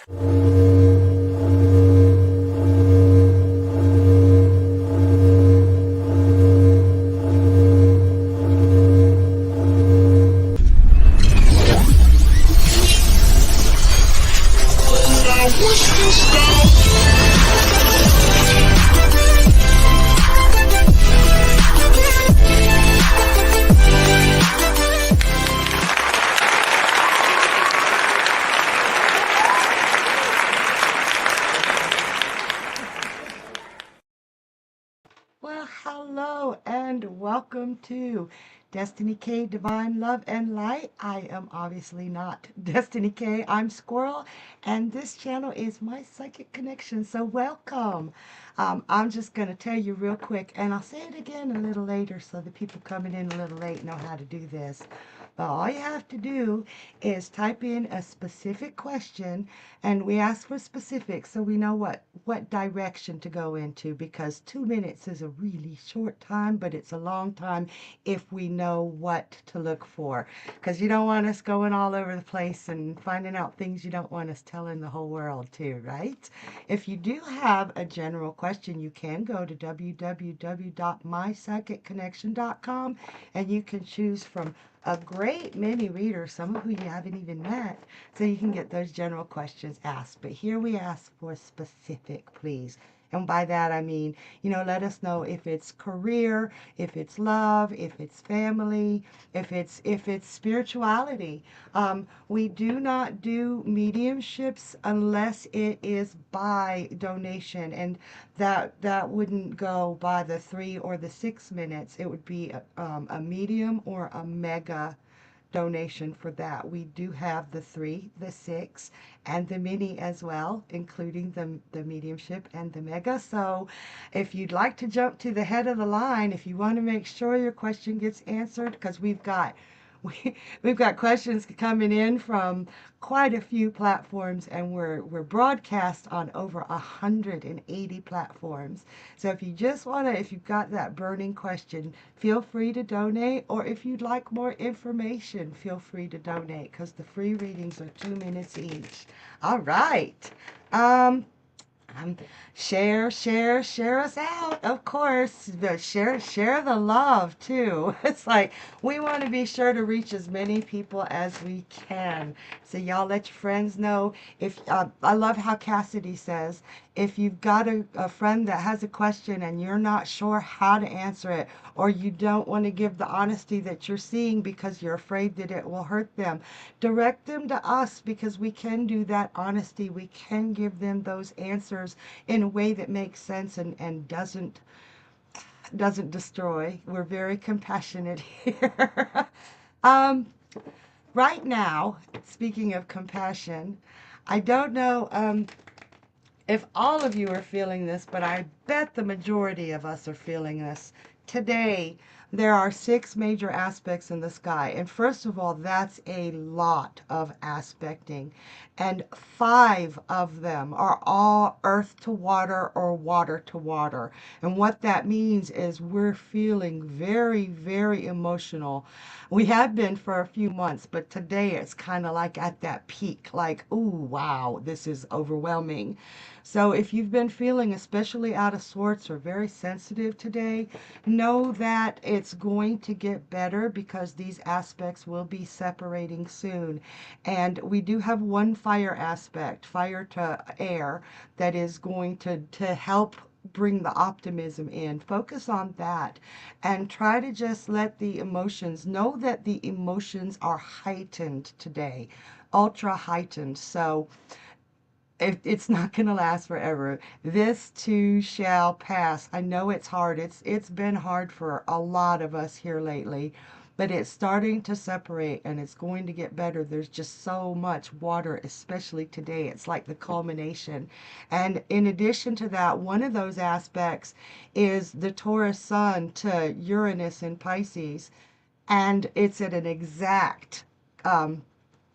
Well, hello and welcome to Destiny K Divine Love and Light. I am obviously not Destiny K. I'm Squirrel, and this channel is my psychic connection. So welcome. I'm just going to tell you real quick, and I'll say it again a little later so the people coming in a little late know how to do this. But all you have to do is type in a specific question, and we ask for specifics so we know what direction to go into, because 2 minutes is a really short time, but it's a long time if we know what to look for, because you don't want us going all over the place and finding out things you don't want us telling the whole world too, right? If you do have a general question, you can go to www.mypsychicconnection.com and you can choose from a great many readers, some of who you haven't even met, so you can get those general questions asked. But here we ask for specific, please. And by that I mean, let us know if it's career, if it's love, if it's family, if it's spirituality. We do not do mediumships unless it is by donation, and that wouldn't go by the 3 or the 6 minutes. It would be a medium or a mega donation for that. We do have the 3, the 6, and the mini as well, including the mediumship and the mega. So if you'd like to jump to the head of the line, if you want to make sure your question gets answered, because we've got questions coming in from quite a few platforms, and we're broadcast on over 180 platforms. So if you've got that burning question, feel free to donate, or if you'd like more information, feel free to donate, because the free readings are 2 minutes each. All right. Share us out, of course. But share the love too. It's like we want to be sure to reach as many people as we can. So y'all let your friends know. If I love how Cassidy says, if you've got a friend that has a question and you're not sure how to answer it, or you don't want to give the honesty that you're seeing because you're afraid that it will hurt them, direct them to us, because we can do that honesty. We can give them those answers in a way that makes sense and doesn't destroy. We're very compassionate here. um, right now, speaking of compassion, I don't know if all of you are feeling this, but I bet the majority of us are feeling this. Today, there are 6 major aspects in the sky. And first of all, that's a lot of aspecting. And 5 of them are all earth to water or water to water. And what that means is we're feeling very, very emotional. We have been for a few months, but today it's kind of like at that peak, like, ooh, wow, this is overwhelming. So if you've been feeling especially out of sorts or very sensitive today, know that it's going to get better, because these aspects will be separating soon. And we do have one fire aspect, fire to air, that is going to help bring the optimism in. Focus on that and try to just let the emotions, know that the emotions are heightened today, ultra heightened. So it's not going to last forever. This too shall pass. I know it's hard. It's been hard for a lot of us here lately, but it's starting to separate, and it's going to get better. There's just so much water, especially today. It's like the culmination. And in addition to that, one of those aspects is the Taurus sun to Uranus in Pisces, and it's at an exact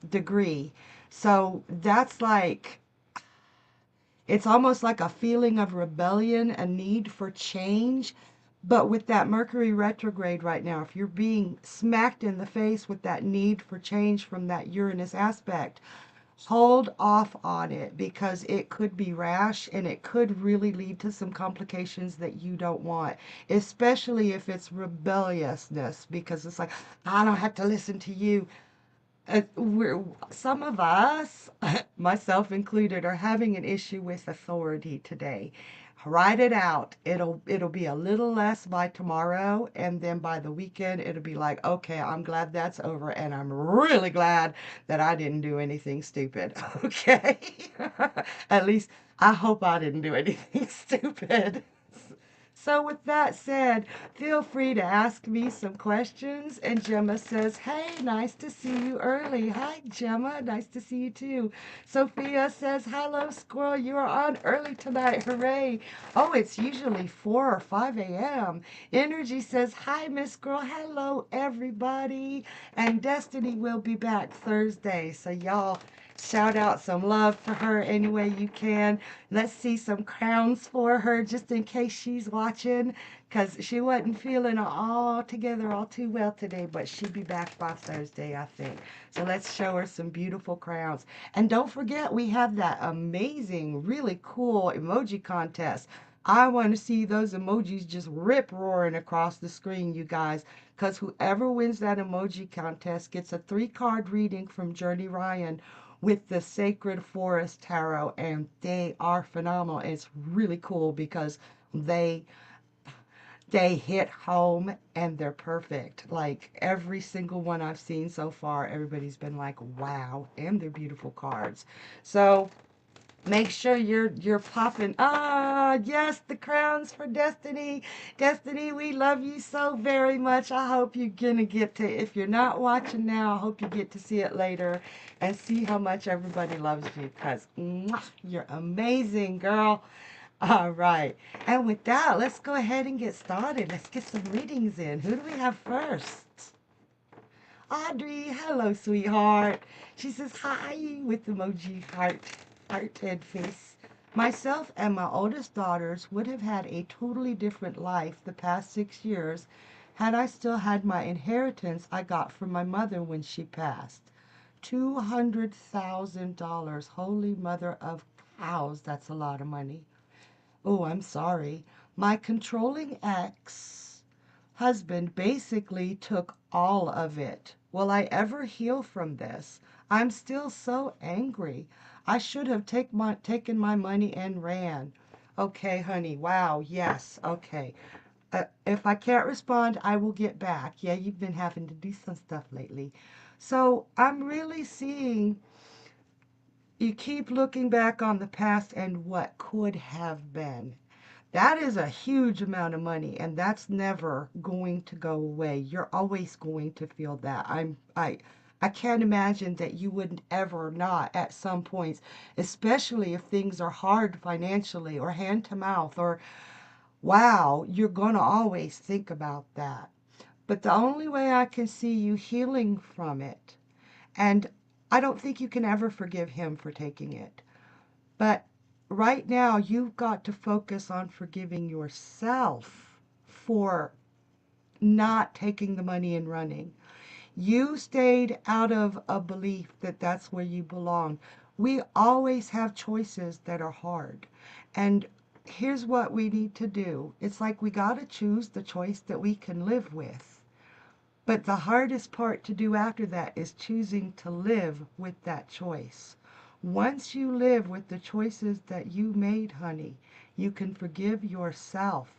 degree. So that's like, it's almost like a feeling of rebellion, a need for change. But with that Mercury retrograde right now, if you're being smacked in the face with that need for change from that Uranus aspect, hold off on it because it could be rash and it could really lead to some complications that you don't want, especially if it's rebelliousness, because it's like, I don't have to listen to you. Some of us, myself included, are having an issue with authority today. Write it out. It'll be a little less by tomorrow, and then by the weekend it'll be like, okay, I'm glad that's over, and I'm really glad that I didn't do anything stupid. Okay? At least I hope I didn't do anything stupid. So with that said, feel free to ask me some questions. And Gemma says, hey, nice to see you early. Hi, Gemma. Nice to see you too. Sophia says, hello, squirrel. You are on early tonight. Hooray. Oh, it's usually 4 or 5 a.m. Energy says, hi, Miss Girl. Hello, everybody. And Destiny will be back Thursday. So y'all shout out some love for her any way you can. Let's see some crowns for her just in case she's watching, because she wasn't feeling all together all too well today, but she'll be back by Thursday, I think. So let's show her some beautiful crowns. And don't forget, we have that amazing, really cool emoji contest. I want to see those emojis just rip roaring across the screen, you guys, because whoever wins that emoji contest gets a 3-card reading from Journey Ryan with the Sacred Forest Tarot, and they are phenomenal. It's really cool because they hit home and they're perfect. Like every single one I've seen so far, everybody's been like, wow, and they're beautiful cards. So make sure you're popping. Ah, yes, the crowns for Destiny. Destiny, we love you so very much. I hope you're gonna get to, if you're not watching now, I hope you get to see it later and see how much everybody loves you, because you're amazing, girl. All right. And with that, let's go ahead and get started. Let's get some readings in. Who do we have first? Audrey, hello, sweetheart. She says hi with emoji heart head face. Myself and my oldest daughters would have had a totally different life the past 6 years had I still had my inheritance I got from my mother when she passed. $200,000. Holy mother of cows, that's a lot of money. Oh, I'm sorry. My controlling ex-husband basically took all of it. Will I ever heal from this? I'm still so angry. I should have taken my money and ran. Okay, honey. Wow. Yes. Okay. If I can't respond, I will get back. Yeah, you've been having to do some stuff lately. So I'm really seeing you keep looking back on the past and what could have been. That is a huge amount of money, and that's never going to go away. You're always going to feel that. I can't imagine that you wouldn't ever not at some points, especially if things are hard financially or hand to mouth or wow, you're going to always think about that. But the only way I can see you healing from it, and I don't think you can ever forgive him for taking it. But right now, you've got to focus on forgiving yourself for not taking the money and running. You stayed out of a belief that that's where you belong. We always have choices that are hard. And here's what we need to do. It's like we got to choose the choice that we can live with. But the hardest part to do after that is choosing to live with that choice. Once you live with the choices that you made, honey, you can forgive yourself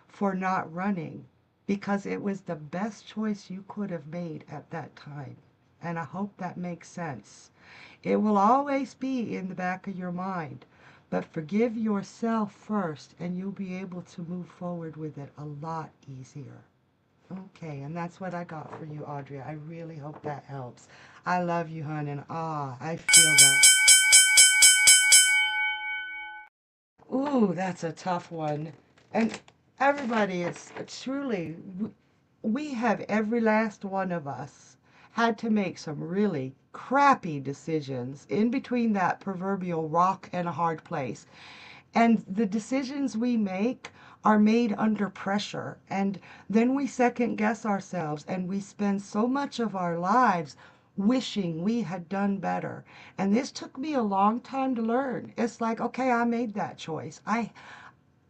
for not running because it was the best choice you could have made at that time. And I hope that makes sense. It will always be in the back of your mind, but forgive yourself first and you'll be able to move forward with it a lot easier. Okay, and that's what I got for you, Audrey. I really hope that helps. I love you, hon, and I feel that. Ooh, that's a tough one. And everybody, it's truly, we have every last one of us had to make some really crappy decisions in between that proverbial rock and a hard place. And the decisions we make are made under pressure. And then we second guess ourselves and we spend so much of our lives wishing we had done better. And this took me a long time to learn. It's like, okay, I made that choice.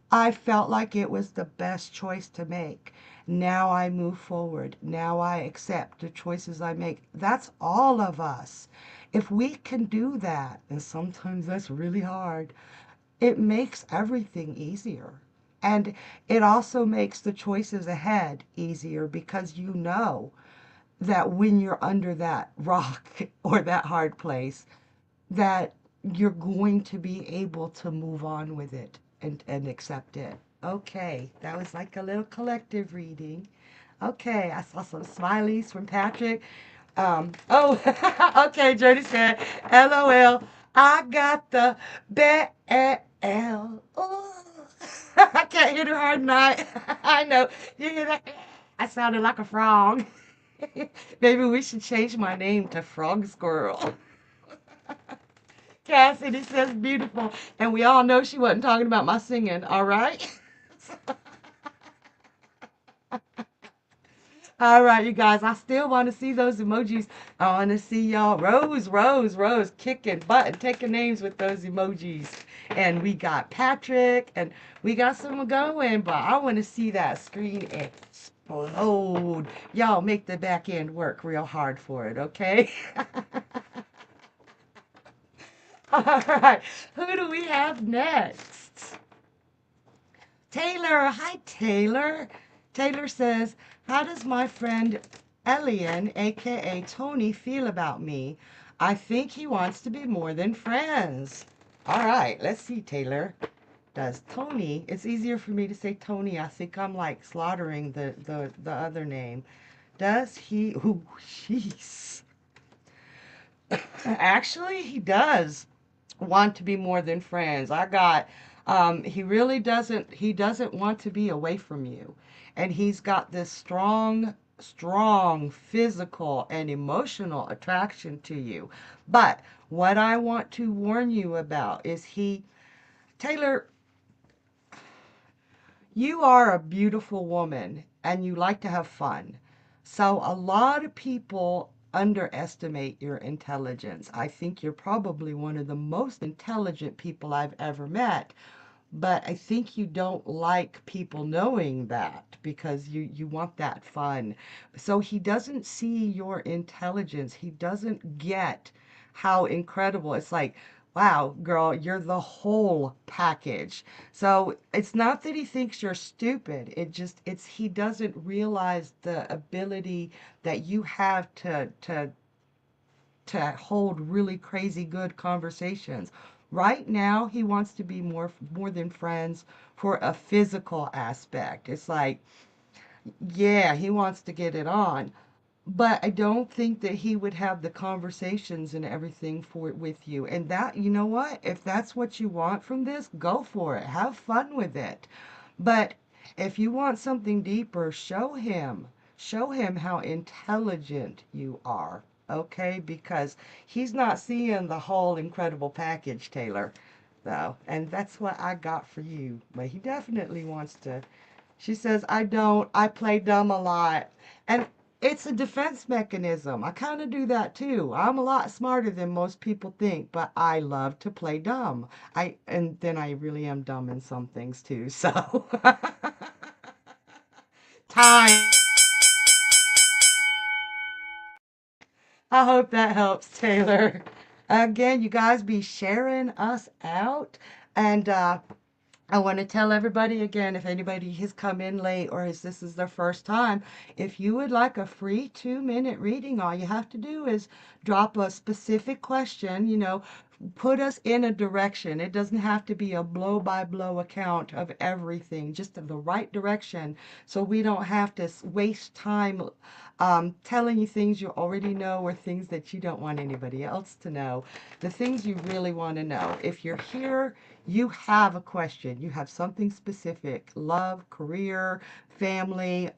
I felt like it was the best choice to make. Now I move forward. Now I accept the choices I make. That's all of us. If we can do that, and sometimes that's really hard, it makes everything easier. And it also makes the choices ahead easier because you know that when you're under that rock or that hard place, that you're going to be able to move on with it and accept it. Okay, that was like a little collective reading. Okay, I saw some smileys from Patrick. Oh, okay, Jody said, LOL, I got the bell. Ooh. I can't hit her hard night. I know. You hear that? I sounded like a frog. Maybe we should change my name to Frog Squirrel. Cassidy says beautiful. And we all know she wasn't talking about my singing, all right? All right, you guys, I still want to see those emojis. I want to see y'all Rose, kicking butt and taking names with those emojis. And we got Patrick, and we got someone going, but I want to see that screen explode. Y'all make the back end work real hard for it, okay? All right, who do we have next? Taylor. Hi, Taylor. Taylor says, how does my friend Elian, aka Tony, feel about me? I think he wants to be more than friends. All right, let's see, Taylor. Does Tony, it's easier for me to say Tony. I think I'm like slaughtering the other name. Does he, oh, jeez. Actually, he does want to be more than friends. He really he doesn't want to be away from you. And he's got this strong physical and emotional attraction to you. But what I want to warn you about is Taylor, you are a beautiful woman and you like to have fun. So a lot of people underestimate your intelligence. I think you're probably one of the most intelligent people I've ever met, but I think you don't like people knowing that because you want that fun. So he doesn't see your intelligence. He doesn't get how incredible. It's like, wow, girl, you're the whole package. So it's not that he thinks you're stupid. It's he doesn't realize the ability that you have to hold really crazy good conversations. Right now, he wants to be more than friends for a physical aspect. It's like, yeah, he wants to get it on, but I don't think that he would have the conversations and everything for it with you. And that, you know what? If that's what you want from this, go for it. Have fun with it. But if you want something deeper, show him. Show him how intelligent you are. Okay? Because he's not seeing the whole incredible package, Taylor. Though. And that's what I got for you. But he definitely wants to. She says, I don't. I play dumb a lot. And it's a defense mechanism. I kind of do that too. I'm a lot smarter than most people think, but I love to play dumb. And then I really am dumb in some things too. So time. I hope that helps, Taylor. Again, you guys be sharing us out. And I want to tell everybody again, if anybody has come in late or is this is their first time, if you would like a free 2-minute reading, all you have to do is drop a specific question, put us in a direction. It doesn't have to be a blow by blow account of everything, just the right direction so we don't have to waste time telling you things you already know or things that you don't want anybody else to know. The things you really want to know. If you're here, you have a question, you have something specific, love, career, family,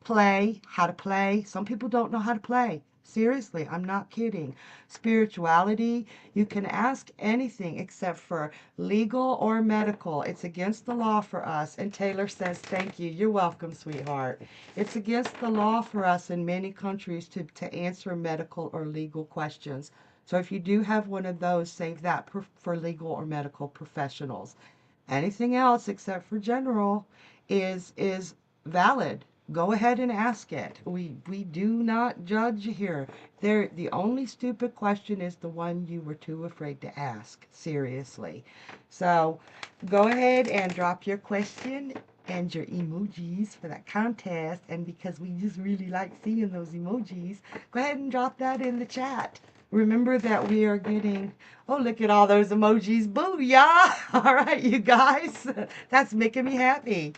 play, how to play. Some people don't know how to play. Seriously, I'm not kidding. Spirituality, you can ask anything except for legal or medical. It's against the law for us. And Taylor says, thank you. You're welcome, sweetheart. It's against the law for us in many countries to answer medical or legal questions. So if you do have one of those, save that for legal or medical professionals. Anything else except for general is valid. Go ahead and ask it. We do not judge here. The only stupid question is the one you were too afraid to ask. Seriously. So go ahead and drop your question and your emojis for that contest. And because we just really like seeing those emojis, go ahead and drop that in the chat. Remember that we are getting, oh, look at all those emojis. Booyah! All right, you guys. That's making me happy.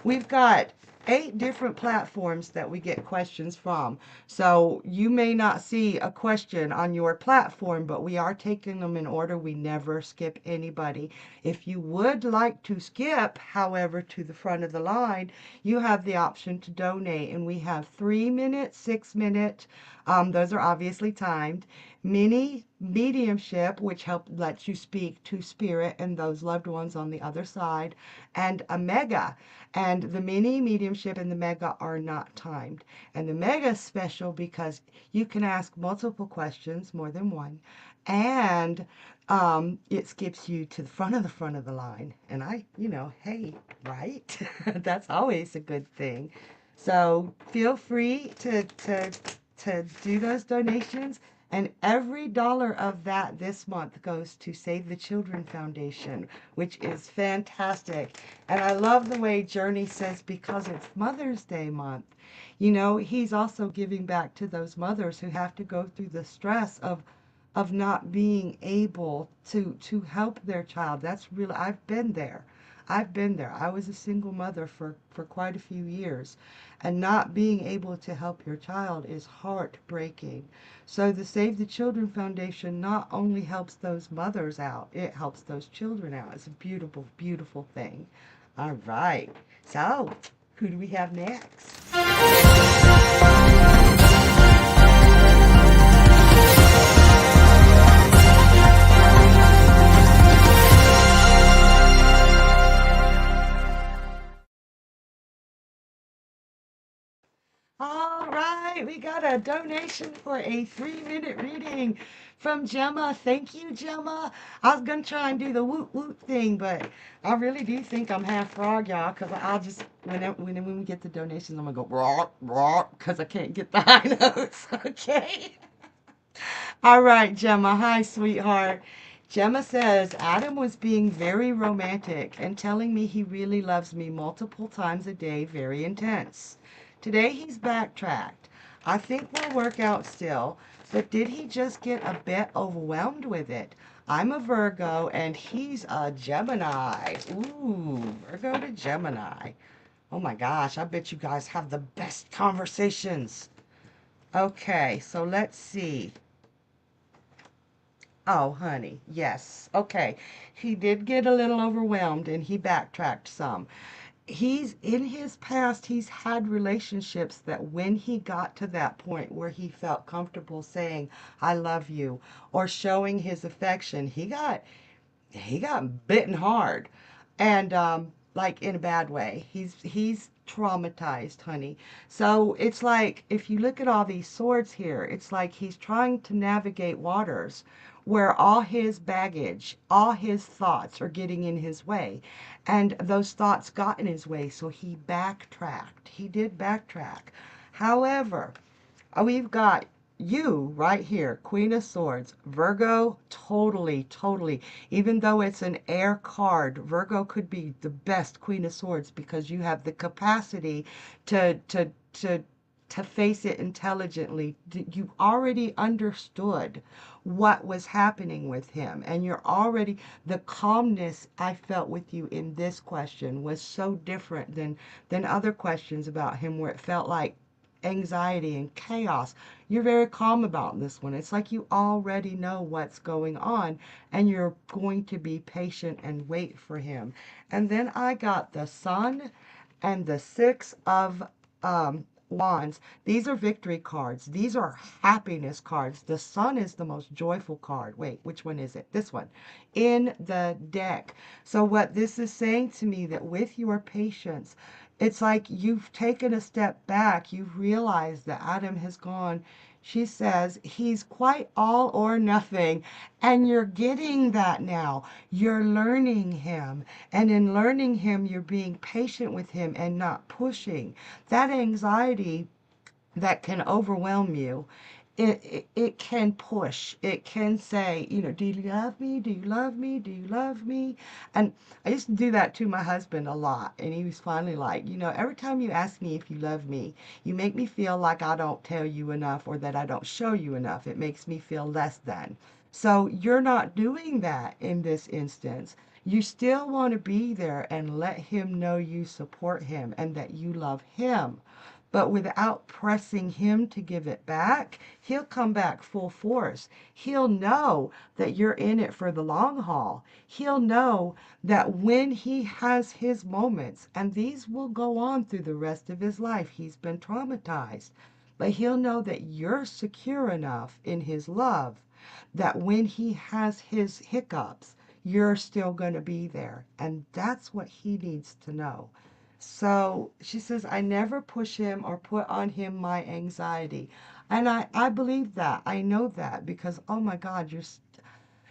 We've got 8 different platforms that we get questions from. So you may not see a question on your platform, but we are taking them in order. We never skip anybody. If you would like to skip, however, to the front of the line, you have the option to donate. And we have 3-minute, 6-minute, those are obviously timed, mini mediumship, which lets you speak to spirit and those loved ones on the other side, and a mega. And the mini mediumship and the mega are not timed. And the mega is special because you can ask multiple questions, more than one, and it skips you to the front of the line. And hey, right? That's always a good thing. So feel free to do those donations. And every dollar of that this month goes to Save the Children Foundation, which is fantastic. And I love the way Journey says, because it's Mother's Day month. He's also giving back to those mothers who have to go through the stress of not being able to help their child. That's really, I've been there. I've been there. I was a single mother for quite a few years, and not being able to help your child is heartbreaking. So the Save the Children Foundation not only helps those mothers out, it helps those children out. It's a beautiful, beautiful thing. All right. So, who do we have next? All right, we got a donation for a 3-minute reading from Gemma. Thank you, Gemma. I was going to try and do the whoop whoop thing, but I really do think I'm half frog, y'all, because I'll just, when we get the donations, I'm going to go raw, raw, because I can't get the high notes, okay? All right, Gemma. Hi, sweetheart. Gemma says, Adam was being very romantic and telling me he really loves me multiple times a day, very intense. Today he's backtracked. I think we'll work out still, but did he just get a bit overwhelmed with it? I'm a Virgo and he's a Gemini. Ooh, Virgo to Gemini. Oh my gosh, I bet you guys have the best conversations. Okay, so let's see. Oh, honey, yes. Okay. He did get a little overwhelmed and he backtracked some. In his past, he's had relationships that when he got to that point where he felt comfortable saying, I love you, or showing his affection, he got bitten hard, and like in a bad way. He's traumatized, honey. So it's like, if you look at all these swords here, it's like he's trying to navigate waters where all his baggage, all his thoughts are getting in his way. And those thoughts got in his way, so he backtracked. He did backtrack. However, we've got you right here, Queen of Swords, Virgo, totally, totally. Even though it's an air card, Virgo could be the best Queen of Swords because you have the capacity to face it intelligently. You already understood what was happening with him, and the calmness I felt with you in this question was so different than other questions about him where it felt like anxiety and chaos. You're very calm about this one. It's like you already know what's going on and you're going to be patient and wait for him. And then I got the Sun and the Six of Wands. These are victory cards. These are happiness cards. The Sun is the most joyful card. Wait, which one is it? This one in the deck. So what this is saying to me, that with your patience, it's like you've taken a step back. You've realized that Adam has gone. She says he's quite all or nothing. And you're getting that now. You're learning him. And in learning him, you're being patient with him and not pushing. That anxiety that can overwhelm you, it can push. It can say, do you love me? Do you love me? Do you love me? And I used to do that to my husband a lot. And he was finally like, every time you ask me if you love me, you make me feel like I don't tell you enough or that I don't show you enough. It makes me feel less than. So you're not doing that in this instance. You still want to be there and let him know you support him and that you love him. But without pressing him to give it back, he'll come back full force. He'll know that you're in it for the long haul. He'll know that when he has his moments, and these will go on through the rest of his life, he's been traumatized, but he'll know that you're secure enough in his love that when he has his hiccups, you're still going to be there. And that's what he needs to know. So she says, I never push him or put on him my anxiety. And I believe that. I know that because, oh my God,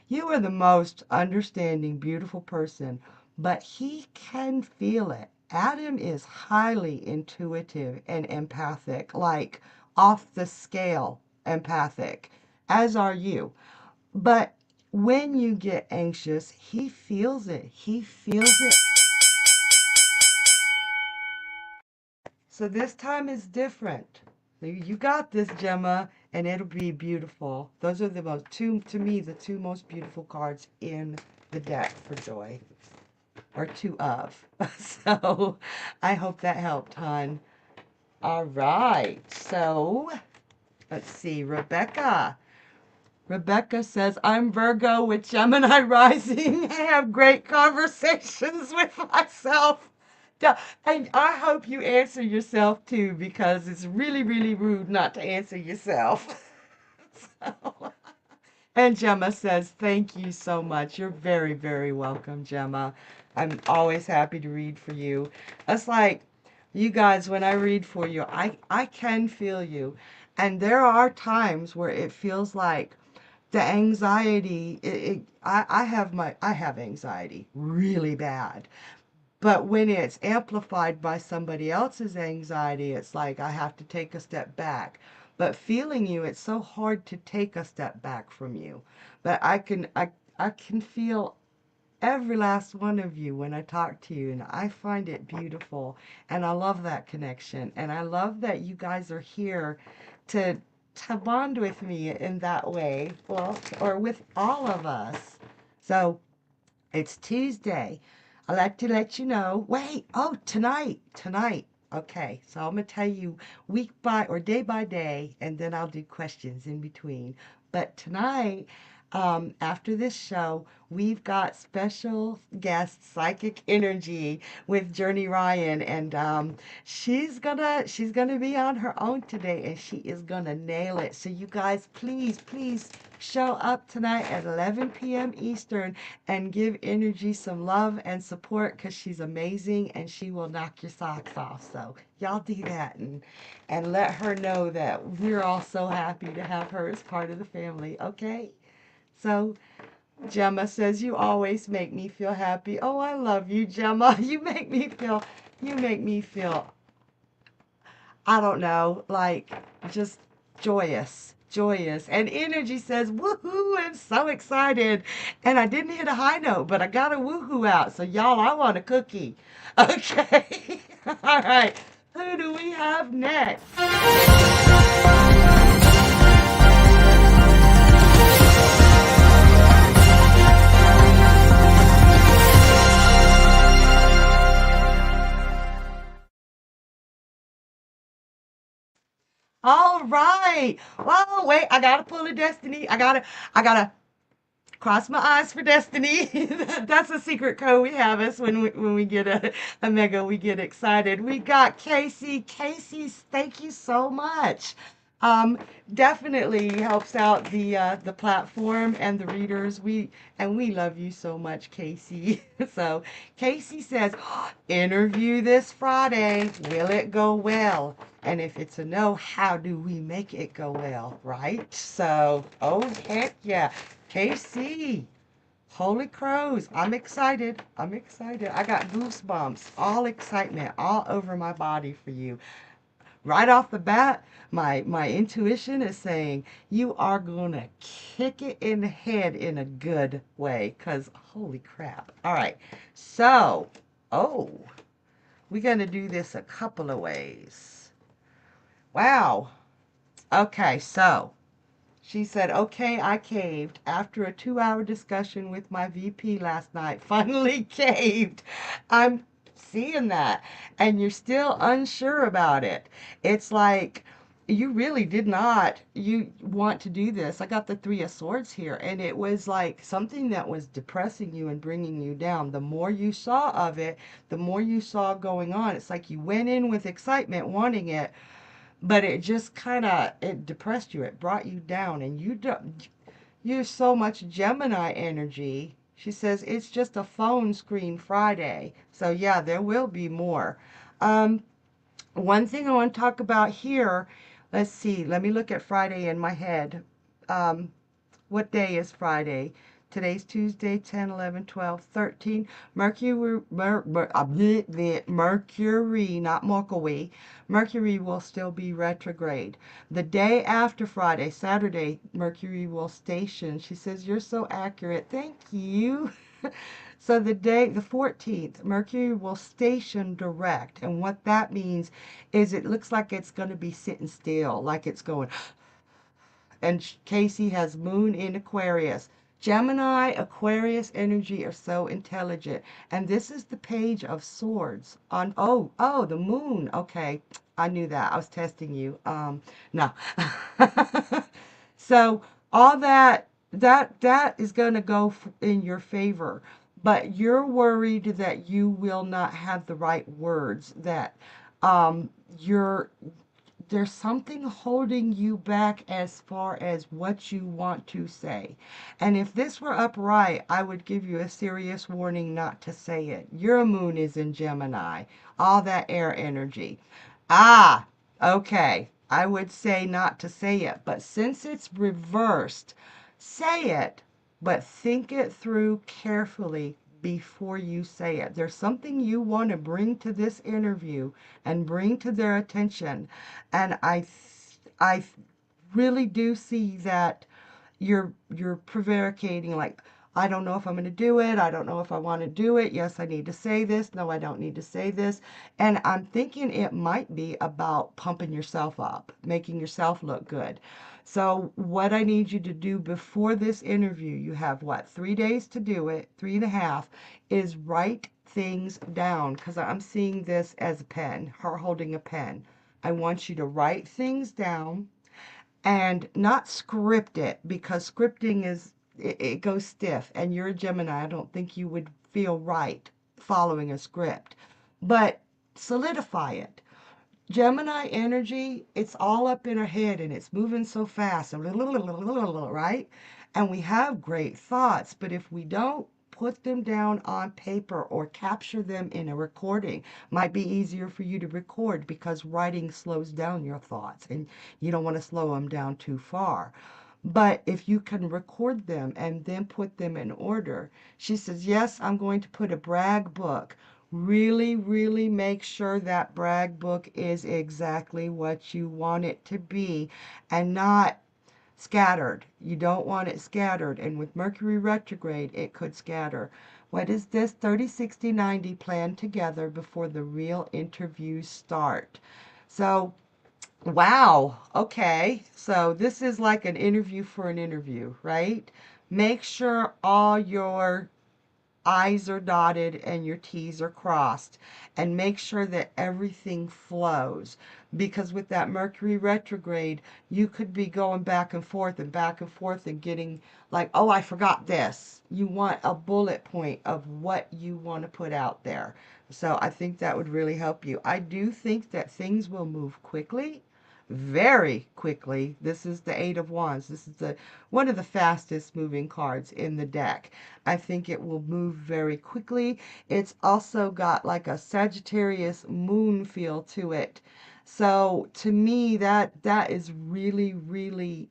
you are the most understanding, beautiful person. But he can feel it. Adam is highly intuitive and empathic, like off the scale empathic, as are you. But when you get anxious, he feels it. He feels it. So this time is different. You got this, Gemma, and it'll be beautiful. Those are the most to me, the two most beautiful cards in the deck for joy, or two of. So I hope that helped, hon. All right. So let's see, Rebecca. Rebecca says, I'm Virgo with Gemini rising. I have great conversations with myself. And I hope you answer yourself too, because it's really, really rude not to answer yourself. So, and Gemma says, thank you so much. You're very, very welcome, Gemma. I'm always happy to read for you. It's like, you guys, when I read for you, I can feel you. And there are times where it feels like the anxiety, I have anxiety really bad. But when it's amplified by somebody else's anxiety, it's like I have to take a step back. But feeling you, it's so hard to take a step back from you. But I can feel every last one of you when I talk to you, and I find it beautiful. And I love that connection. And I love that you guys are here to bond with me in that way, well, or with all of us. So it's Tuesday. I'd like to let you know. Wait, oh, tonight. Okay, so I'm going to tell you week by or day by day, and then I'll do questions in between. But tonight, after this show, we've got special guest Psychic Energy with Journey Ryan, and she's gonna be on her own today, and she is gonna nail it. So you guys, please show up tonight at 11 p.m. Eastern and give Energy some love and support, because she's amazing and she will knock your socks off. So y'all do that and let her know that we're all so happy to have her as part of the family. Okay? So Gemma says, you always make me feel happy. Oh, I love you, Gemma. You make me feel, I don't know, like just joyous. And Energy says, woohoo, I'm so excited. And I didn't hit a high note, but I got a woohoo out. So y'all, I want a cookie. Okay. All right. Who do we have next? All right. Oh, wait, I gotta pull a destiny. I gotta Cross my eyes for destiny. That's a secret code we have us when we get a mega, we get excited. We got Casey. Casey, thank you so much. Um, Definitely helps out the platform and the readers. We love you so much, Casey. So Casey says, interview this Friday. Will it go well? And if it's a no, how do we make it go well, right? So, oh heck yeah. Casey, holy crows, I'm excited. I'm excited. I got goosebumps, all excitement, all over my body for you. Right off the bat, my intuition is saying you are gonna kick it in the head in a good way, cause holy crap. All right, so, oh, we're gonna do this a couple of ways. Wow. Okay, so she said, okay, I caved. After a 2-hour discussion with my VP last night, finally caved. I'm seeing that. And you're still unsure about it. It's like you really did not you want to do this. I got the Three of Swords here, and it was like something that was depressing you and bringing you down. The more you saw of it, the more you saw going on. It's like you went in with excitement, wanting it, but it just kind of it depressed you. It brought you down, and you don't use so much Gemini energy. She says it's just a phone screen Friday. So yeah, there will be more. um One thing I want to talk about here, let's see, let me look at Friday in my head. um what day is Friday? Today's Tuesday, 10, 11, 12, 13. Mercury, not Mercury. Mercury will still be retrograde. The day after Friday, Saturday, Mercury will station. She says, you're so accurate. Thank you. So the day, the 14th, Mercury will station direct. And what that means is it looks like it's going to be sitting still, like it's going, and Casey has Moon in Aquarius. Gemini, Aquarius energy are so intelligent. And this is the Page of Swords on, oh, the Moon. Okay, I knew that. I was testing you. No. So all that is going to go in your favor. But you're worried that you will not have the right words, that you're there's something holding you back as far as what you want to say. And if this were upright, I would give you a serious warning not to say it. Your moon is in Gemini, all that air energy. Ah, okay. I would say not to say it, but since it's reversed, say it, but think it through carefully before you say it. There's something you want to bring to this interview and bring to their attention. And I really do see that you're prevaricating, like, I don't know if I'm going to do it. I don't know if I want to do it. Yes, I need to say this. No, I don't need to say this. And I'm thinking it might be about pumping yourself up, making yourself look good. So what I need you to do before this interview, you have what, 3 days to do it, 3.5, is write things down, because I'm seeing this as a pen, her holding a pen. I want you to write things down and not script it, because scripting is, it goes stiff, and you're a Gemini. I don't think you would feel right following a script, but solidify it. Gemini energy, it's all up in our head and it's moving so fast, right? And we have great thoughts, but if we don't put them down on paper or capture them in a recording, might be easier for you to record, because writing slows down your thoughts and you don't want to slow them down too far. But if you can record them and then put them in order, she says, yes, I'm going to put a brag book. Really, really make sure that brag book is exactly what you want it to be and not scattered. You don't want it scattered. And with Mercury retrograde, it could scatter. What is this? 30, 60, 90 planned together before the real interviews start. So, wow. Okay. So this is like an interview for an interview, right? Make sure all your I's are dotted and your T's are crossed, and make sure that everything flows. Because with that Mercury retrograde, you could be going back and forth and getting like, oh, I forgot this. You want a bullet point of what you want to put out there. So I think that would really help you. I do think that things will move quickly, very quickly. This is the Eight of Wands. This is the one of the fastest moving cards in the deck. I think it will move very quickly. It's also got like a Sagittarius moon feel to it. So to me, that is really, really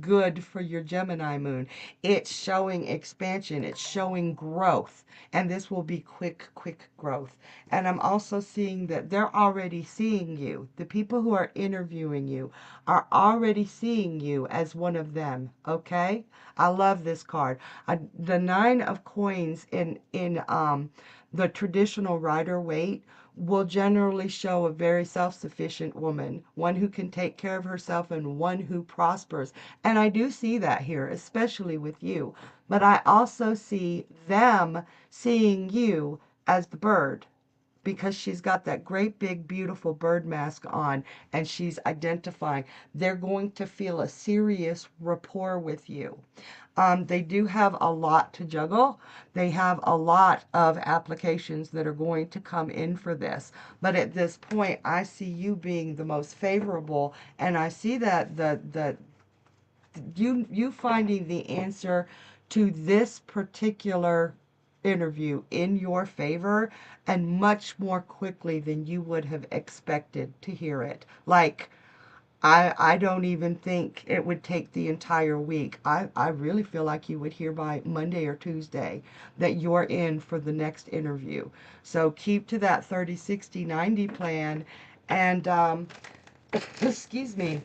good for your Gemini moon. It's showing expansion. It's showing growth. And this will be quick, quick growth. And I'm also seeing that they're already seeing you. The people who are interviewing you are already seeing you as one of them. Okay? I love this card. The Nine of Coins in the traditional Rider-Waite will generally show a very self-sufficient woman, one who can take care of herself and one who prospers. And I do see that here, especially with you. But I also see them seeing you as the bird, because she's got that great big beautiful bird mask on and she's identifying. They're going to feel a serious rapport with you. They do have a lot to juggle. They have a lot of applications that are going to come in for this. But at this point, I see you being the most favorable, and I see that you finding the answer to this particular interview in your favor, and much more quickly than you would have expected to hear it. Like, I don't even think it would take the entire week. I really feel like you would hear by Monday or Tuesday that you're in for the next interview. So keep to that 30, 60, 90 plan, and excuse me,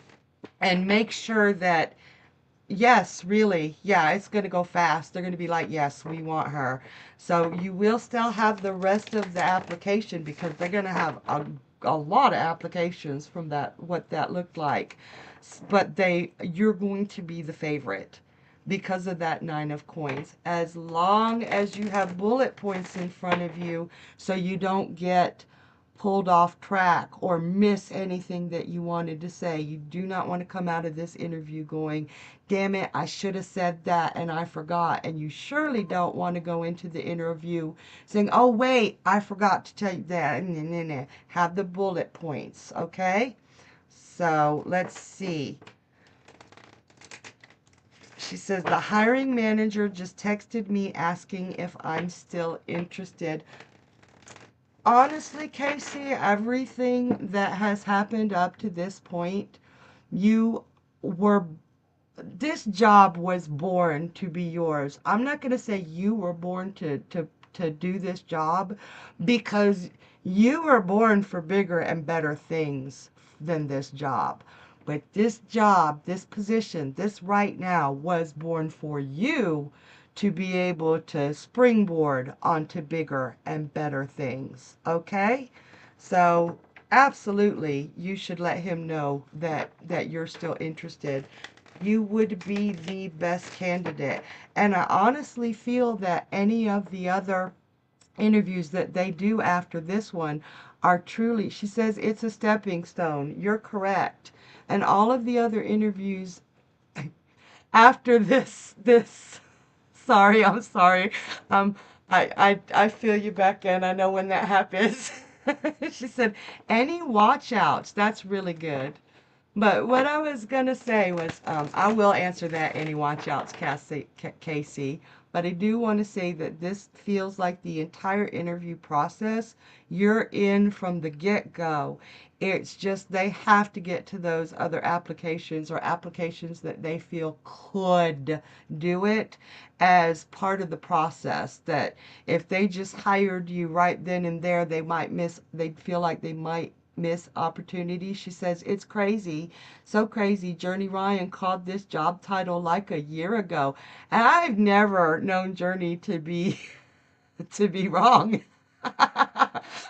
and make sure that, yes, really, yeah, it's going to go fast. They're going to be like, yes, we want her. So you will still have the rest of the application, because they're going to have a lot of applications from that, what that looked like. But you're going to be the favorite because of that Nine of Coins. As long as you have bullet points in front of you so you don't get pulled off track or miss anything that you wanted to say. You do not want to come out of this interview going, damn it, I should have said that and I forgot. And you surely don't want to go into the interview saying, oh, wait, I forgot to tell you that. Have the bullet points, okay? So let's see. She says, the hiring manager just texted me asking if I'm still interested. Honestly, Casey, everything that has happened up to this point, you were, this job was born to be yours. I'm not going to say you were born to do this job, because you were born for bigger and better things than this job. But this job, this position, this right now was born for you to be able to springboard onto bigger and better things. Okay? So absolutely, you should let him know that you're still interested. You would be the best candidate. And I honestly feel that any of the other interviews that they do after this one are truly, she says, it's a stepping stone. You're correct. And all of the other interviews after this sorry, I'm sorry. Um, I feel you back in. I know when that happens. She said, any watch outs. That's really good. But what I was going to say was, I will answer that, any watch outs, Casey. But I do want to say that this feels like the entire interview process, you're in from the get-go. It's just they have to get to those other applications, or applications that they feel could do it as part of the process. That if they just hired you right then and there, they'd feel like they might miss opportunity. She says, it's crazy, so crazy. Journey Ryan called this job title like a year ago, and I've never known Journey to be to be wrong.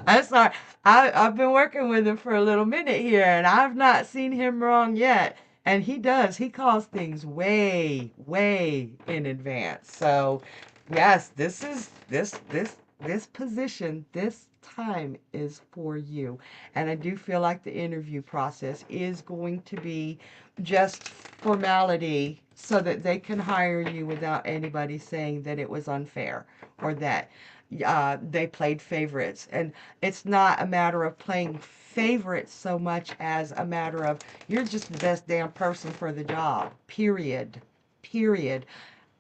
I'm sorry. I've been working with him for a little minute here, and I've not seen him wrong yet. And he does. He calls things way, way in advance. So Yes, this position, this time is for you. And I do feel like the interview process is going to be just formality so that they can hire you without anybody saying that it was unfair or that they played favorites. And it's not a matter of playing favorites so much as a matter of you're just the best damn person for the job. Period. Period.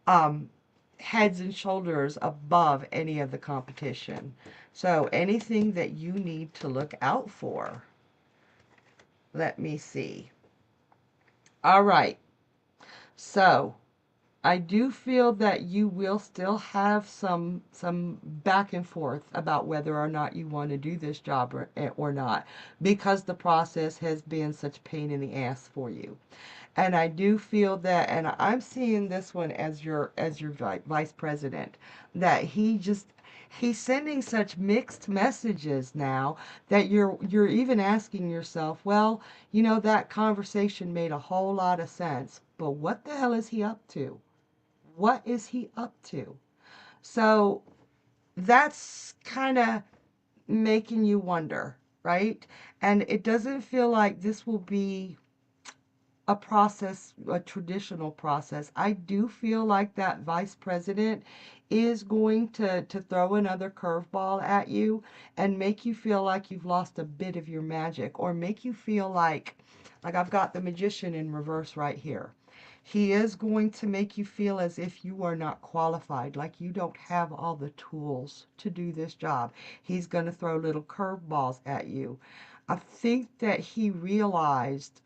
um, Heads and shoulders above any of the competition. So anything that you need to look out for, let me see. All right. So I do feel that you will still have some back and forth about whether or not you want to do this job or not, because the process has been such a pain in the ass for you. And I do feel that, and I'm seeing this one as your vice president, that he's sending such mixed messages now that you're even asking yourself, well, you know, that conversation made a whole lot of sense, but what the hell is he up to? What is he up to? So that's kind of making you wonder, right? And it doesn't feel like this will be a process, a traditional process. I do feel like that vice president is going to throw another curveball at you and make you feel like you've lost a bit of your magic, or make you feel like I've got the magician in reverse right here. He is going to make you feel as if you are not qualified, like you don't have all the tools to do this job. He's going to throw little curveballs at you. I think that he realized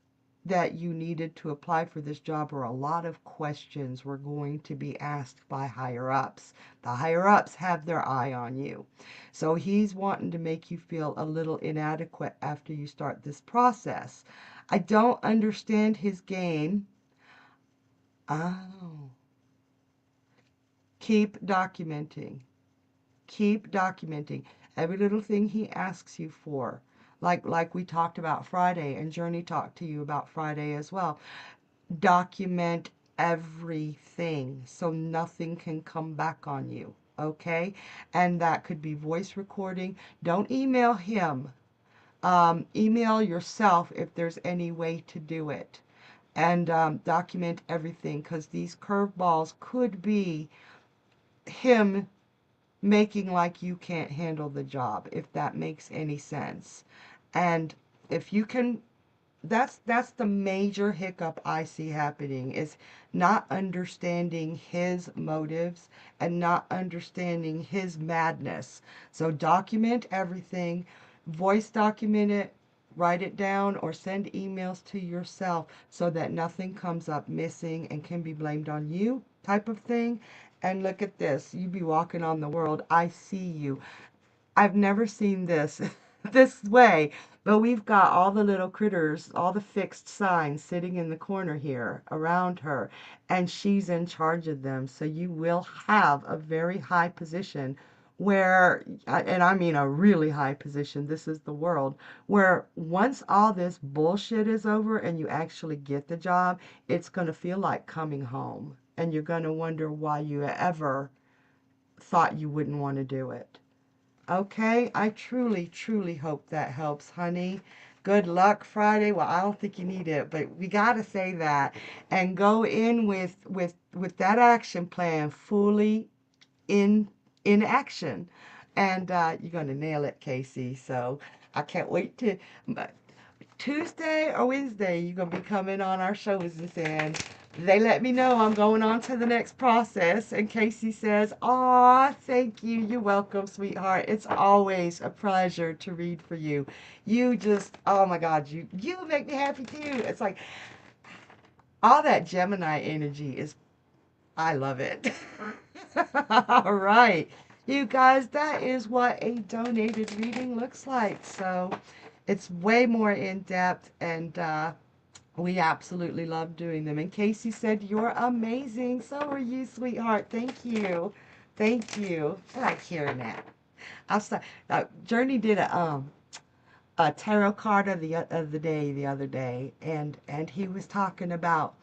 that you needed to apply for this job, or a lot of questions were going to be asked by higher ups. The higher ups have their eye on you. So he's wanting to make you feel a little inadequate after you start this process. I don't understand his game. Oh, keep documenting. Keep documenting every little thing he asks you for. Like we talked about Friday, and Journey talked to you about Friday as well. Document everything so nothing can come back on you, okay? And that could be voice recording. Don't email him. Email yourself if there's any way to do it. And document everything, because these curveballs could be him making like you can't handle the job, if that makes any sense. And if you can, that's the major hiccup I see happening, is not understanding his motives and not understanding his madness. So document everything, voice document it, write it down, or send emails to yourself so that nothing comes up missing and can be blamed on you, type of thing. And look at this, you be walking on the world. I see you. I've never seen this this way, but we've got all the little critters, all the fixed signs sitting in the corner here around her, and she's in charge of them. So you will have a very high position where, and I mean a really high position, this is the world, where once all this bullshit is over and you actually get the job, it's going to feel like coming home. And you're going to wonder why you ever thought you wouldn't want to do it. Okay, I truly, truly hope that helps, honey. Good luck Friday. Well, I don't think you need it, but we got to say that and go in with that action plan fully in in action, and you're gonna nail it, Casey. So I can't wait to Tuesday or Wednesday. You're gonna be coming on our shows and saying, they let me know I'm going on to the next process. And Casey says, aw, thank you. You're welcome, sweetheart. It's always a pleasure to read for you. You just, oh my God, you make me happy too. It's like all that Gemini energy is, I love it. All right. You guys, that is what a donated reading looks like. So it's way more in depth, and we absolutely love doing them. And Casey said, you're amazing. So are you, sweetheart. Thank you. Thank you. I like hearing that. I'll start. Journey did a tarot card of the day the other day, and he was talking about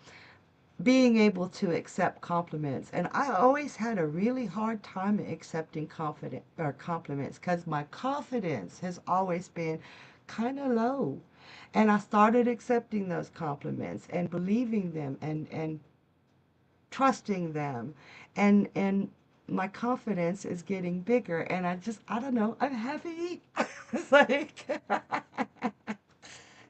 being able to accept compliments. And I always had a really hard time accepting compliments because my confidence has always been kind of low. And I started accepting those compliments and believing them and trusting them. And my confidence is getting bigger, and I don't know, I'm happy. It's like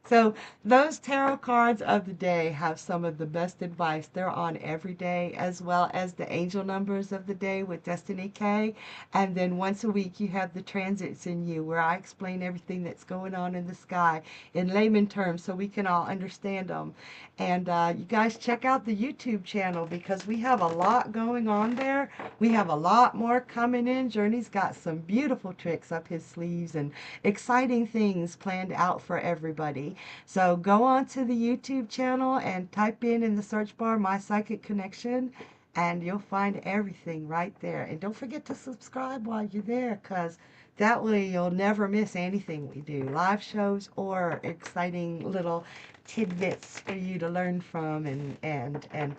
so those tarot cards of the day have some of the best advice. They're on every day, as well as the angel numbers of the day with Destiny K. And then once a week you have the transits in you, where I explain everything that's going on in the sky in layman terms so we can all understand them. And you guys check out the YouTube channel because we have a lot going on there. We have a lot more coming in. Journey's got some beautiful tricks up his sleeves and exciting things planned out for everybody. So go on to the YouTube channel and type in the search bar My Psychic Connection, and you'll find everything right there. And don't forget to subscribe while you're there, because that way you'll never miss anything we do, live shows or exciting little tidbits for you to learn from and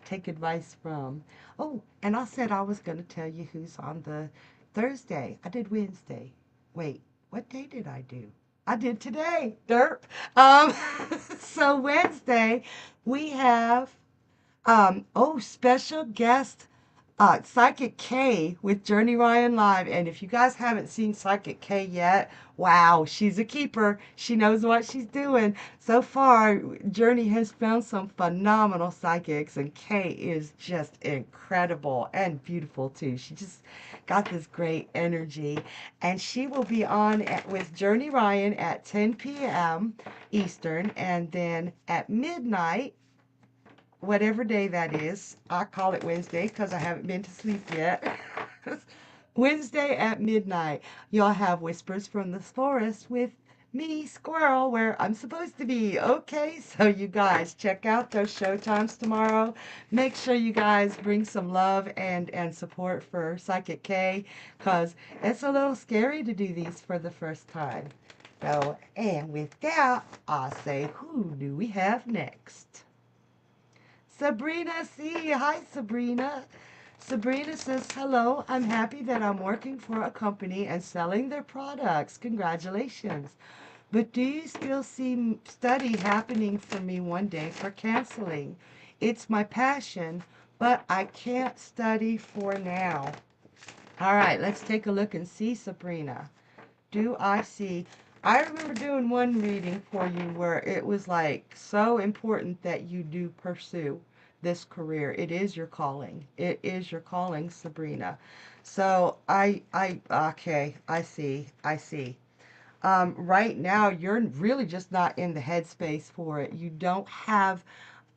take advice from. Oh, and I said I was going to tell you who's on the Thursday. I did Wednesday. Wait, what day did I do? I did today. Derp. Um, so Wednesday we have special guest Psychic K with Journey Ryan Live. And if you guys haven't seen Psychic K yet, wow, she's a keeper. She knows what she's doing. So far, Journey has found some phenomenal psychics, and K is just incredible and beautiful too. She just got this great energy. And she will be on with Journey Ryan at 10 p.m. Eastern, and then at midnight, whatever day that is. I call it Wednesday because I haven't been to sleep yet. Wednesday at midnight, you'll have Whispers from the Forest with me, Squirrel, where I'm supposed to be. Okay, so you guys check out those show times tomorrow. Make sure you guys bring some love and support for Psychic K, because it's a little scary to do these for the first time. So, and with that, I'll say, who do we have next? Sabrina C. Hi, Sabrina. Sabrina says, hello, I'm happy that I'm working for a company and selling their products. Congratulations. But do you still see study happening for me one day for canceling? It's my passion, but I can't study for now. All right, let's take a look and see, Sabrina. Do I see? I remember doing one reading for you where it was like so important that you do pursue this career. It is your calling. It is your calling, Sabrina. So okay, I see. Right now, you're really just not in the headspace for it. You don't have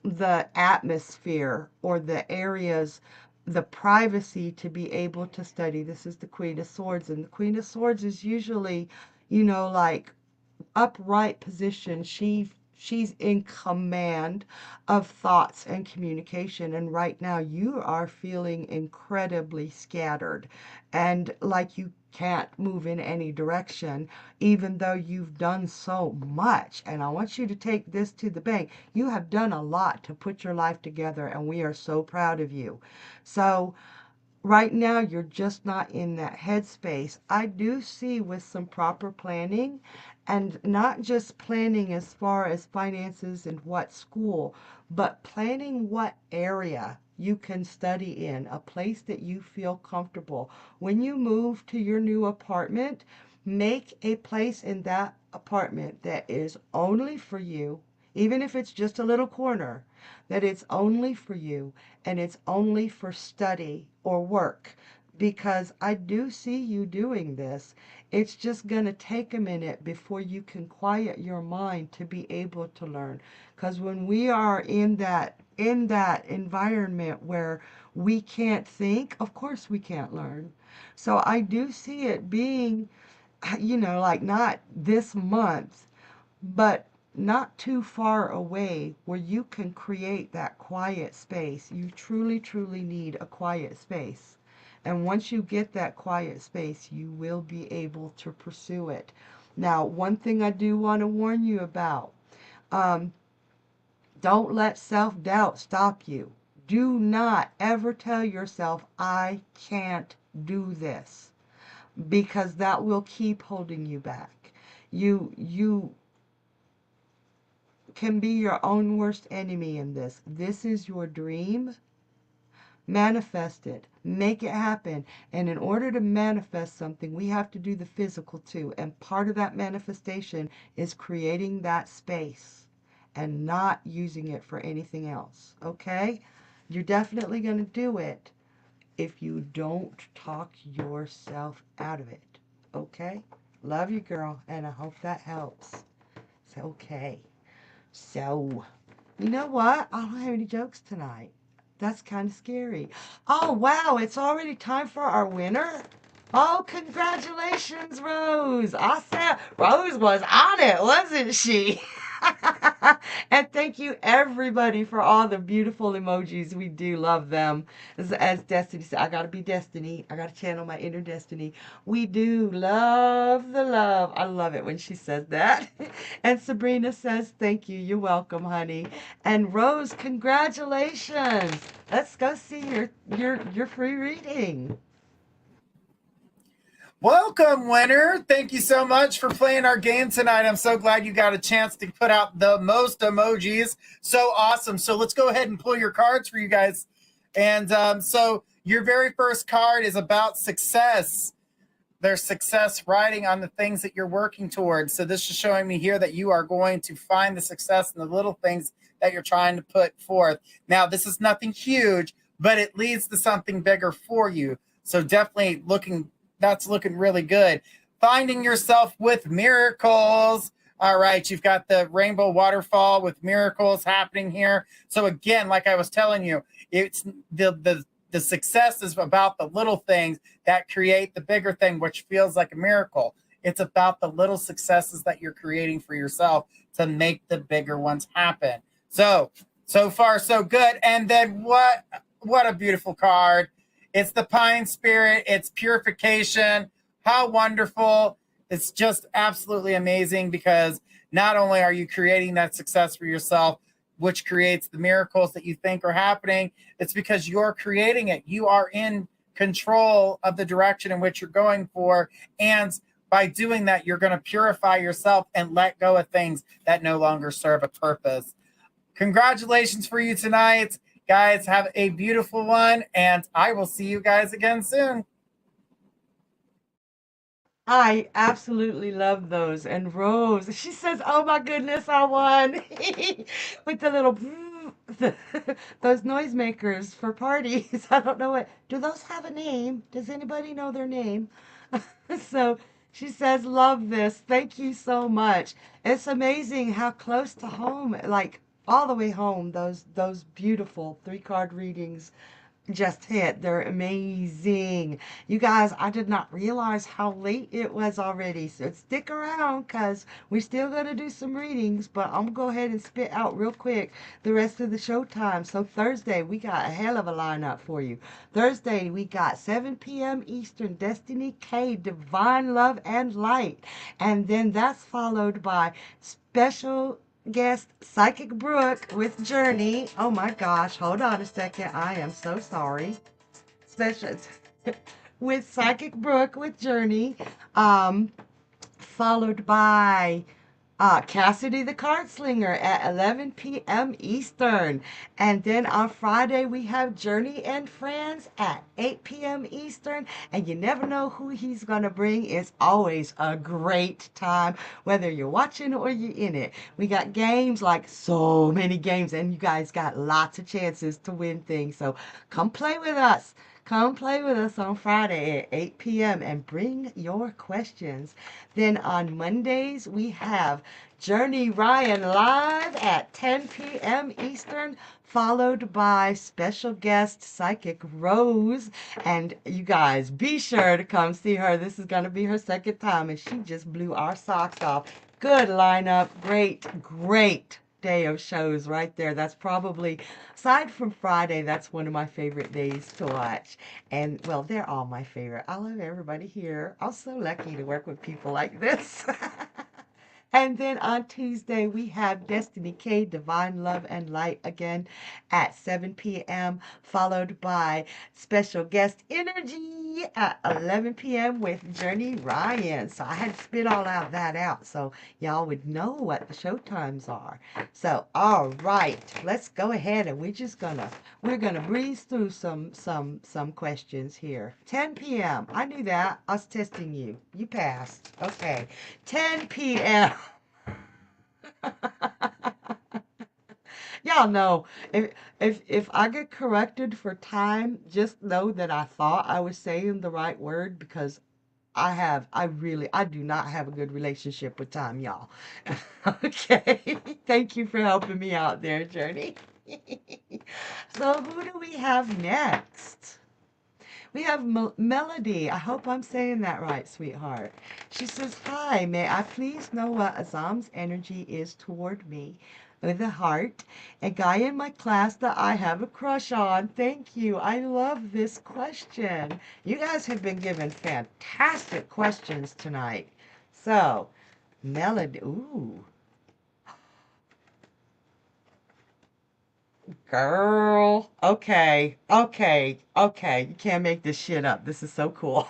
the atmosphere or the areas, the privacy to be able to study. This is the Queen of Swords, and the Queen of Swords is usually, like upright position. She's in command of thoughts and communication, and right now you are feeling incredibly scattered and like you can't move in any direction, even though you've done so much. And I want you to take this to the bank. You have done a lot to put your life together, and we are so proud of you. So right now, you're just not in that headspace. I do see with some proper planning, and not just planning as far as finances and what school, but planning what area you can study in, a place that you feel comfortable. When you move to your new apartment, make a place in that apartment that is only for you, even if it's just a little corner, that it's only for you and it's only for study or work, because I do see you doing this. It's just going to take a minute before you can quiet your mind to be able to learn. Because when we are in that environment where we can't think, of course we can't learn. So I do see it being, like not this month, but not too far away where you can create that quiet space. You truly, truly need a quiet space. And once you get that quiet space, you will be able to pursue it. Now, one thing I do want to warn you about, um, Don't let self-doubt stop you. Do not ever tell yourself, I can't do this, because that will keep holding you back. You can be your own worst enemy in this. This is your dream. Manifest it. Make it happen. And in order to manifest something, we have to do the physical too. And part of that manifestation is creating that space and not using it for anything else. Okay? You're definitely going to do it if you don't talk yourself out of it. Okay? Love you, girl, and I hope that helps. It's okay. So, you know what? I don't have any jokes tonight. That's kind of scary. Oh, wow, it's already time for our winner? Oh, congratulations, Rose. I said Rose was on it, wasn't she? And thank you, everybody, for all the beautiful emojis. We do love them. As Destiny said, I got to be Destiny. I got to channel my inner Destiny. We do love the love. I love it when she says that. And Sabrina says, thank you. You're welcome, honey. And Rose, congratulations. Let's go see your free reading. Welcome, winner. Thank you so much for playing our game tonight. I'm so glad you got a chance to put out the most emojis. So awesome. So let's go ahead and pull your cards for you guys. And so your very first card is about success. There's success writing on the things that you're working towards. So this is showing me here that you are going to find the success in the little things that you're trying to put forth. Now, this is nothing huge, but it leads to something bigger for you. So definitely that's looking really good. Finding yourself with miracles. All right, you've got the rainbow waterfall with miracles happening here. So again, like I was telling you, it's the success is about the little things that create the bigger thing, which feels like a miracle. It's about the little successes that you're creating for yourself to make the bigger ones happen. So far, so good. And then what a beautiful card. It's the pine spirit. It's purification. How wonderful. It's just absolutely amazing, because not only are you creating that success for yourself, which creates the miracles that you think are happening, it's because you're creating it. You are in control of the direction in which you're going for. And by doing that, you're going to purify yourself and let go of things that no longer serve a purpose. Congratulations for you tonight. Guys, have a beautiful one, and I will see you guys again soon. I absolutely love those. And Rose, she says, oh my goodness, I won. With the little, those noisemakers for parties. I don't know do those have a name? Does anybody know their name? So she says, love this. Thank you so much. It's amazing how close to home, like all the way home, those beautiful 3-card readings just hit. They're amazing. You guys, I did not realize how late it was already. So stick around, because we're still going to do some readings, but I'm going to go ahead and spit out real quick the rest of the show time. So Thursday, we got a hell of a lineup for you. Thursday, we got 7 p.m. Eastern, Destiny K, Divine Love and Light. And then that's followed by special guest Psychic Brooke with Journey. Oh my gosh, hold on a second. I am so sorry. Special with Psychic Brooke with Journey. Followed by Cassidy the Card Slinger at 11 p.m. Eastern. And then on Friday, we have Journey and Friends at 8 p.m. Eastern. And you never know who he's going to bring. It's always a great time, whether you're watching or you're in it. We got games, like so many games, and you guys got lots of chances to win things. So come play with us. Come play with us on Friday at 8 p.m. and bring your questions. Then on Mondays, we have Journey Ryan live at 10 p.m. Eastern, followed by special guest Psychic Rose. And you guys, be sure to come see her. This is going to be her second time, and she just blew our socks off. Good lineup. Great day of shows right there. That's probably, aside from Friday, that's one of my favorite days to watch. And well, they're all my favorite. I love everybody here. I'm so lucky to work with people like this. And then on Tuesday, we have Destiny K, Divine Love and Light again at 7 p.m., followed by special guest energy at 11 p.m. with Journey Ryan. So I had to spit all out that out so y'all would know what the show times are. So, all right, let's go ahead and we're gonna breeze through some questions here. 10 p.m. I knew that. I was testing you. You passed. Okay. 10 p.m. Y'all know if I get corrected for time, just know that I thought I was saying the right word because I do not have a good relationship with time, y'all. Okay. Thank you for helping me out there, Journey. So who do we have next? We have Melody. I hope I'm saying that right, sweetheart. She says, "Hi, may I please know what Azam's energy is toward me?" With a heart. A guy in my class that I have a crush on. Thank you. I love this question. You guys have been given fantastic questions tonight. So, Melody. Ooh. Girl. Okay. Okay. Okay. You can't make this shit up. This is so cool.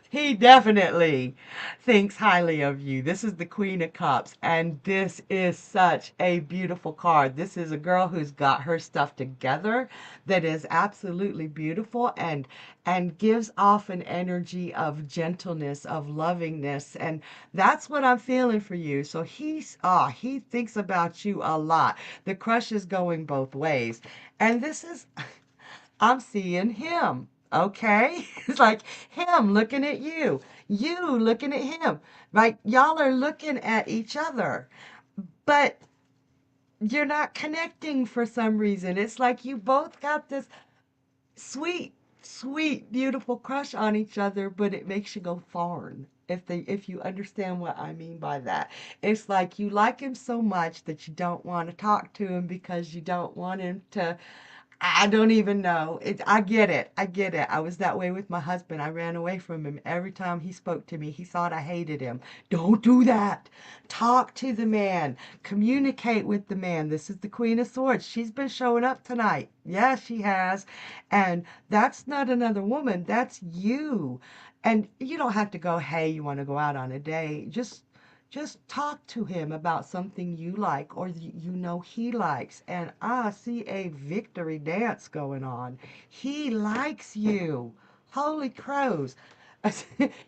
He definitely thinks highly of you. This is the Queen of Cups, and this is such a beautiful card. This is a girl who's got her stuff together that is absolutely beautiful and gives off an energy of gentleness, of lovingness, and that's what I'm feeling for you. So he thinks about you a lot. The crush is going both ways. And this is I'm seeing him. Okay? It's like him looking at you looking at him. Like y'all are looking at each other, but you're not connecting for some reason. It's like you both got this sweet, sweet, beautiful crush on each other, but it makes you go foreign. If you understand what I mean by that. It's like you like him so much that you don't want to talk to him because you don't want him to I don't even know. I get it. I get it. I was that way with my husband. I ran away from him. Every time he spoke to me, he thought I hated him. Don't do that. Talk to the man. Communicate with the man. This is the Queen of Swords. She's been showing up tonight. Yes, she has. And that's not another woman. That's you. And you don't have to go, hey, you want to go out on a date. Just talk to him about something you like or you know he likes. And I see a victory dance going on. He likes you. Holy crows.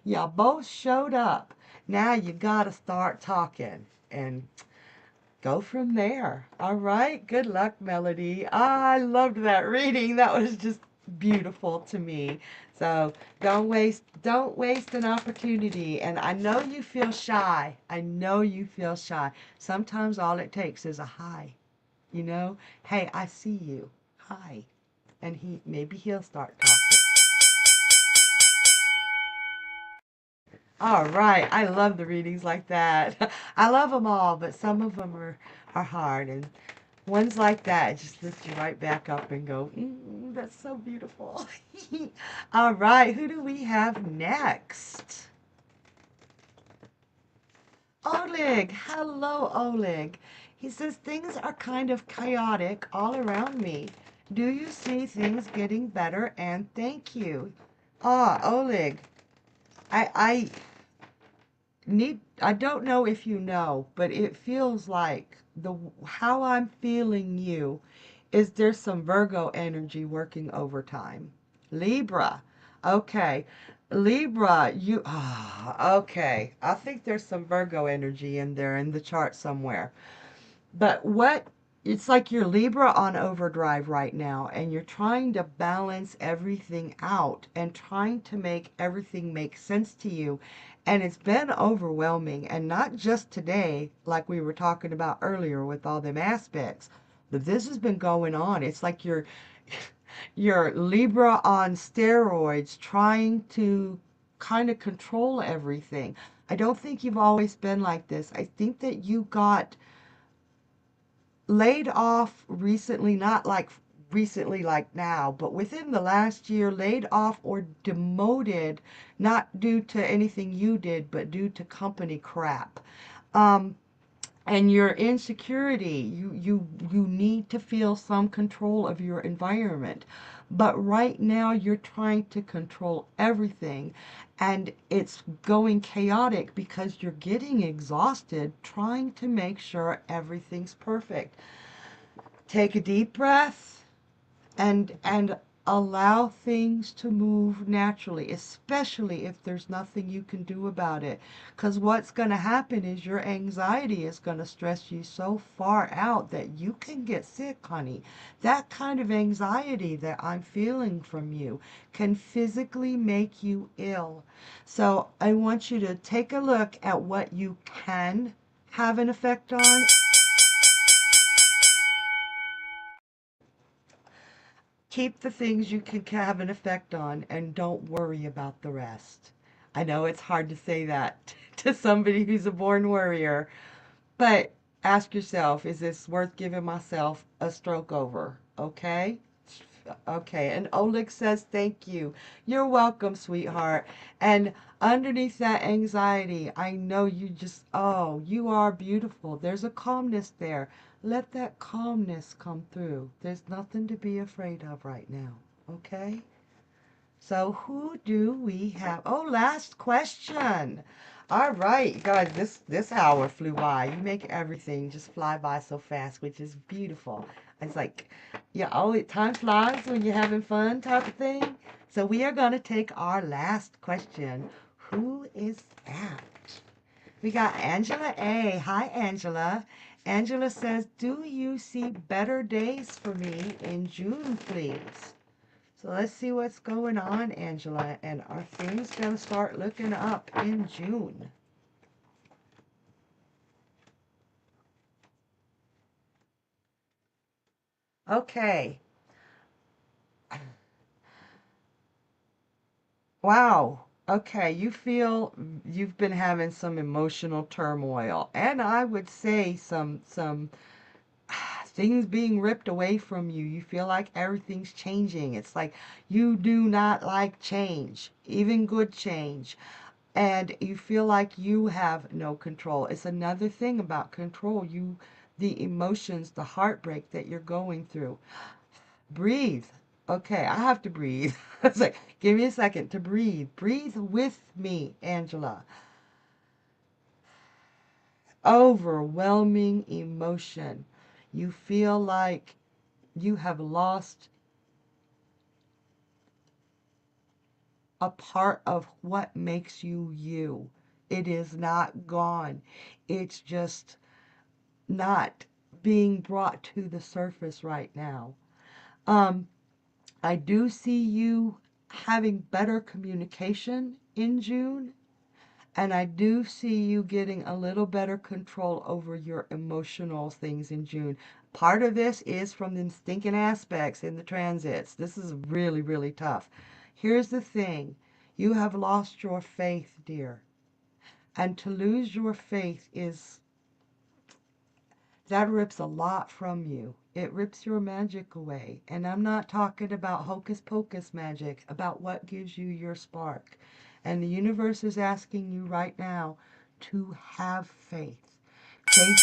Y'all both showed up. Now you got to start talking and go from there. All right. Good luck, Melody. I loved that reading. That was just beautiful to me. So don't waste an opportunity. And I know you feel shy. I know you feel shy. Sometimes all it takes is a hi. You know, hey, I see you. Hi. And maybe he'll start talking. All right. I love the readings like that. I love them all, but some of them are hard. And ones like that just lift you right back up and go, that's so beautiful. All right. Who do we have next? Oleg. Hello, Oleg. He says, things are kind of chaotic all around me. Do you see things getting better? And thank you. Ah, Oleg. I I don't know if you know, but it feels like how I'm feeling you is there's some Virgo energy working overtime. Libra. Okay. Libra, okay. I think there's some Virgo energy in there in the chart somewhere. But it's like you're Libra on overdrive right now, and you're trying to balance everything out and trying to make everything make sense to you. And it's been overwhelming, and not just today, like we were talking about earlier with all them aspects, but this has been going on. It's like you're Libra on steroids trying to kind of control everything. I don't think you've always been like this. I think that you got laid off recently, not like recently like now, but within the last year, laid off or demoted, not due to anything you did, but due to company crap. Um, and your insecurity, you need to feel some control of your environment, but right now you're trying to control everything, and it's going chaotic because you're getting exhausted trying to make sure everything's perfect. Take a deep breath and allow things to move naturally, especially if there's nothing you can do about it. Because what's going to happen is your anxiety is going to stress you so far out that you can get sick, honey. That kind of anxiety that I'm feeling from you can physically make you ill. So I want you to take a look at what you can have an effect on. Keep the things you can have an effect on and don't worry about the rest. I know it's hard to say that to somebody who's a born worrier, but ask yourself, is this worth giving myself a stroke over? Okay? Okay, and Oleg says thank you. You're welcome, sweetheart. And underneath that anxiety, I know you just, oh, you are beautiful. There's a calmness there. Let that calmness come through. There's nothing to be afraid of right now, okay? So who do we have? Oh, last question. All right, guys, this hour flew by. You make everything just fly by so fast, which is beautiful. It's like, yeah, oh, time flies when you're having fun type of thing. So we are going to take our last question. Who is that? We got Angela A. Hi, Angela. Angela says, do you see better days for me in June, please? So let's see what's going on, Angela, and are things going to start looking up in June? Okay. Wow. Okay, you feel you've been having some emotional turmoil, and I would say some things being ripped away from you. You feel like everything's changing. It's like you do not like change, even good change. And you feel like you have no control. It's another thing about control. The emotions, the heartbreak that you're going through. Breathe. Okay, I have to breathe. It's like, give me a second to breathe. Breathe with me, Angela. Overwhelming emotion. You feel like you have lost a part of what makes you you. It is not gone. It's just not being brought to the surface right now. Um, I do see you having better communication in June, and I do see you getting a little better control over your emotional things in June. Part of this is from the stinking aspects in the transits. This is really, really tough. Here's the thing. You have lost your faith, dear. And to lose your faith that rips a lot from you. It rips your magic away. And I'm not talking about hocus pocus magic, about what gives you your spark. And the universe is asking you right now to have faith. Faith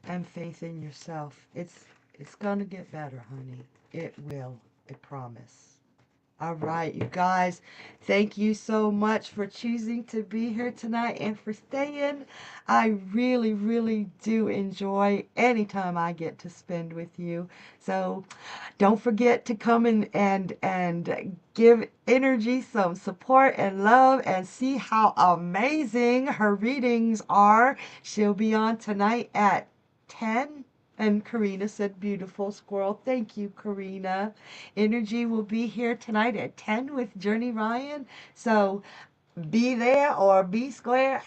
and faith in yourself. It's gonna get better, honey. It will. I promise. All right, you guys, thank you so much for choosing to be here tonight and for staying. I really, really do enjoy any time I get to spend with you. So don't forget to come in and give Energy some support and love and see how amazing her readings are. She'll be on tonight at 10. And Karina said, beautiful squirrel. Thank you, Karina. Energy will be here tonight at 10 with Journey Ryan. So be there or be square.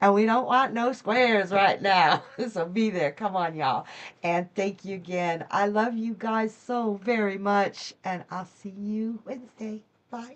And we don't want no squares right now. So be there. Come on, y'all. And thank you again. I love you guys so very much. And I'll see you Wednesday. Bye.